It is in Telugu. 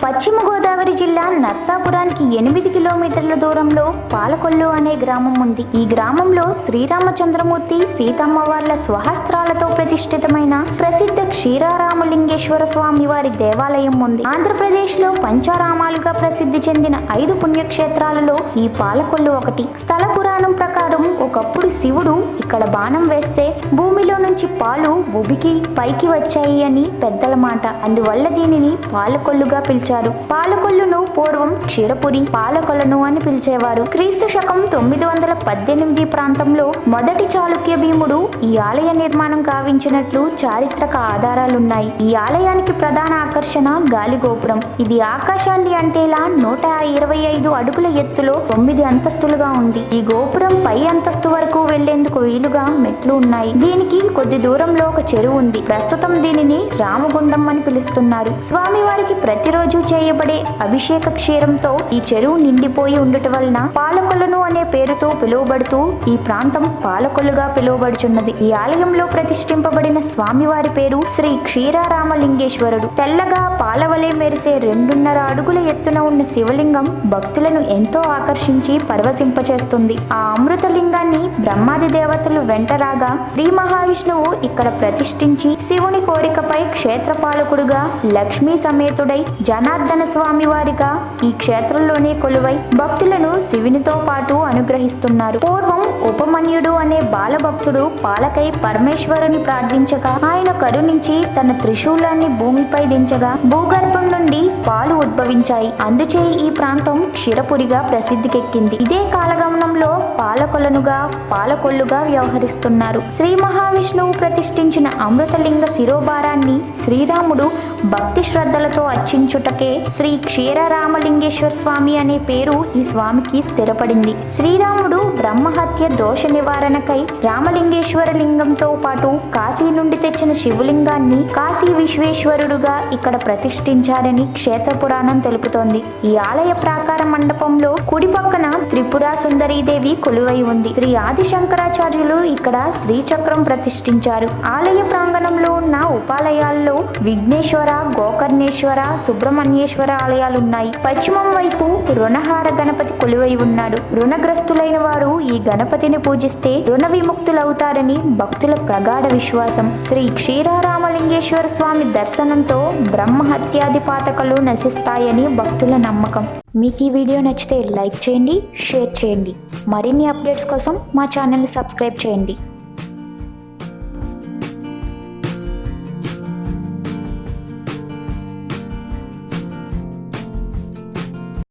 పశ్చిమ గోదావరి జిల్లా నర్సాపురానికి 8 కిలోమీటర్ల దూరంలో పాలకొల్లు అనే గ్రామం ఉంది. ఈ గ్రామంలో శ్రీరామచంద్రమూర్తి సీతమ్మవార్ల స్వహస్త్రాలతో ప్రతిష్ఠితమైన ప్రసిద్ధ క్షీరారామలింగేశ్వర స్వామి వారి దేవాలయం ఉంది. ఆంధ్రప్రదేశ్ లో పంచారామాలుగా ప్రసిద్ధి చెందిన 5 పుణ్యక్షేత్రాలలో ఈ పాలకొల్లు ఒకటి. స్థల పురాణం ప్రకారం ఒకప్పుడు శివుడు ఇక్కడ బాణం వేస్తే భూమిలో నుంచి పాలు ఉబికి పైకి వచ్చాయి అని పెద్దల మాట. అందువల్ల దీనిని పాలకొల్లుగా పిలిచారు. పాలకొల్లును పూర్వం క్షీరపురి, పాలకొలను అని పిలిచేవారు. క్రీస్తు శకం 918 ప్రాంతంలో మొదటి చాళుక్య భీముడు ఈ ఆలయ నిర్మాణం గావించినట్లు చారిత్రక ఆధారాలున్నాయి. ఈ ఆలయానికి ప్రధాన ఆకర్షణ గాలి గోపురం. ఇది ఆకాశాన్ని అంటేలా 125 అడుగుల ఎత్తులో 9 అంతస్తులుగా ఉంది. ఈ గోపురం పై అంతస్తు వరకు వెళ్లేందుకు వీలుగా మెట్లు ఉన్నాయి. దీనికి కొద్ది దూరంలో ఒక చెరువు ఉంది. ప్రస్తుతం దీనిని రామగుండం అని పిలుస్తున్నారు. స్వామివారికి ప్రతిరోజు చేయబడే అభిషేక క్షీరంతో ఈ చెరువు నిండిపోయి ఉండటం వలన పాలకొలను అనే పేరుతో పిలువబడుతూ ఈ ప్రాంతం పాలకొల్లుగా పిలువబడుచున్నది. ఈ ఆలయంలో ప్రతిష్ఠింపబడిన స్వామివారి పేరు శ్రీ క్షీరారామలింగేశ్వరుడు. తెల్లగా పాలవలే మెరిసే 2.5 అడుగుల ఎత్తున ఉన్న శివలింగం భక్తులను ఎంతో ఆకర్షించి పరవశింపచేస్తుంది. ఆ అమృతలింగాన్ని బ్రహ్మాది దేవతలు వెంటరాగా శ్రీ మహావిష్ణువు ఇక్కడ ప్రతిష్ఠించి శివుని కోరికపై క్షేత్రపాలకుడుగా లక్ష్మీ సమేతుడై జనార్దన స్వామి వారిగా ఈ క్షేత్రంలోనే కొలువై భక్తులను శివునితో పాటు అనుగ్రహిస్తున్నారు. పూర్వం ఉపమన్యుడు అనే బాలభక్తుడు పాలకై పరమేశ్వరుని ప్రార్థించగా ఆయన కరుణించి తన త్రిశూలాన్ని భూమిపై దించగా భూగర్భం నుండి పాలు ఉద్భవించాయి. అందుచే ఈ ప్రాంతం క్షీరపురిగా ప్రసిద్ధికెక్కింది. ఇదే కాలగమనంలో పాలకొలనుగా పాలకొల్లుగా వ్యవహరిస్తున్నారు. శ్రీ మహావిష్ణువు ప్రతిష్ఠించిన అమృతలింగ శిరోభారాన్ని శ్రీరాముడు భక్తి శ్రద్ధలతో అర్చించుటకే శ్రీ క్షీరరామలింగేశ్వర స్వామి అనే పేరు ఈ స్వామికి స్థిరపడింది. శ్రీరాముడు బ్రహ్మహత్య దోష నివారణకై రామలింగేశ్వర లింగంతో పాటు కాశీ నుండి తెచ్చిన శివలింగాన్ని కాశీ విశ్వేశ్వరుడుగా ఇక్కడ ప్రతిష్ఠించారని క్షేత్ర పురాణం తెలుపుతోంది. ఈ ఆలయ ప్రాకార మండపంలో కుడి పక్కన త్రిపురా సుందరీదేవి కొలువై ఉంది. శ్రీ ఆది శంకరాచార్యులు ఇక్కడ శ్రీచక్రం ప్రతిష్ఠించారు. ఆలయ ప్రాంగణంలో ఉన్న ఉపాలయాల్లో విఘ్నేశ్వర, గోకర్ణేశ్వర, సుబ్రహ్మణ్యేశ్వర ఆలయాలున్నాయి. పశ్చిమం వైపు రుణహార గణపతి కొలువై ఉన్నాడు. రుణగ్రస్తులైన వారు ఈ గణపతిని పూజిస్తే రుణ విముక్తులవుతారని భక్తుల ప్రగాఢ విశ్వాసం. శ్రీ క్షీరారామలింగేశ్వర స్వామి దర్శనంతో బ్రహ్మహత్యాది పాతకలు నశిస్తాయని భక్తుల నమ్మకం. మీకు ఈ వీడియో నచ్చితే లైక్ చేయండి, షేర్ చేయండి. మరిన్ని అప్డేట్స్ కోసం మా ఛానల్ని సబ్స్క్రైబ్ చేయండి.